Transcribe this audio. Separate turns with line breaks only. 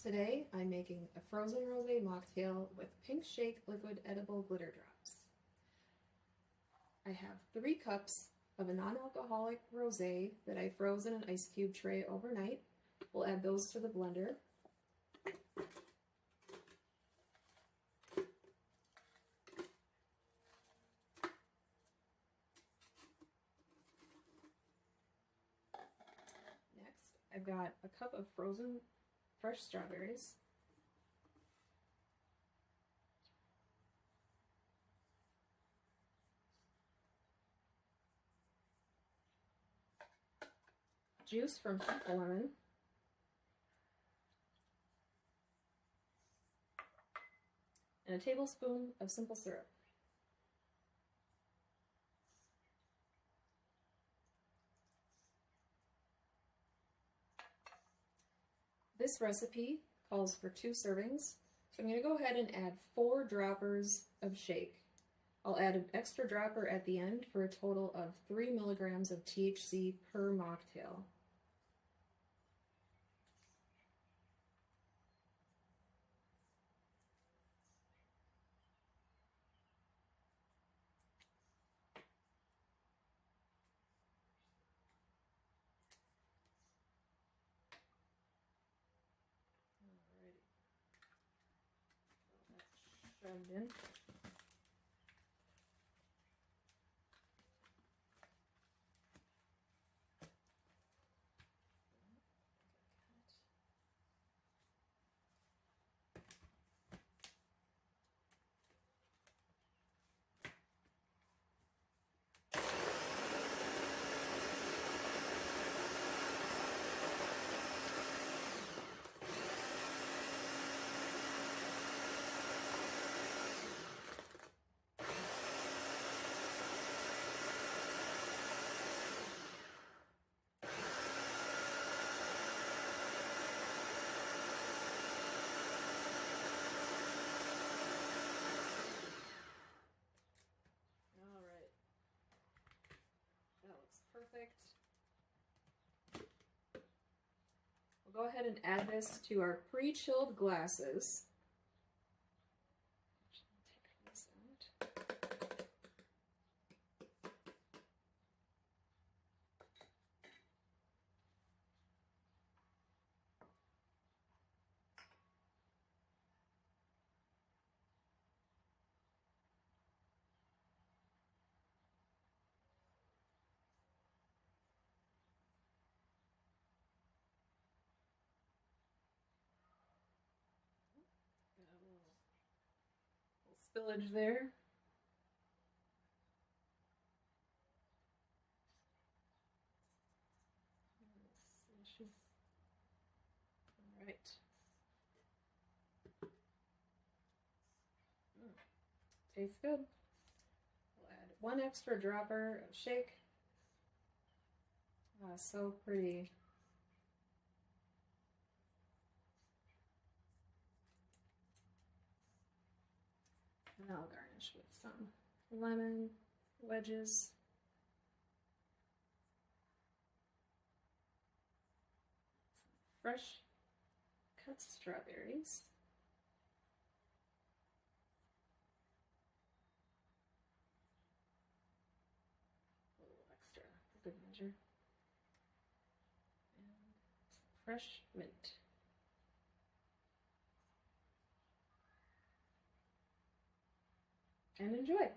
Today I'm making a frozen rosé mocktail with pink shake liquid edible glitter drops. I have 3 cups of a non-alcoholic rosé that I froze in an ice cube tray overnight. We'll add those to the blender. Next, I've got a cup of frozen fresh strawberries. Juice from simple lemon. And a tablespoon of simple syrup. This recipe calls for 2 servings, so I'm going to go ahead and add 4 droppers of shake. I'll add an extra dropper at the end for a total of 3 milligrams of THC per mocktail. Alrighty. Well, that's shoved in. That looks perfect. We'll go ahead and add this to our pre-chilled glasses. Take this out. Got a little spillage there. All right. Tastes good. We'll add 1 extra dropper of shake. So pretty. And I'll garnish with some lemon wedges. Some fresh cut strawberries. A little extra for good measure. And some fresh mint. And enjoy!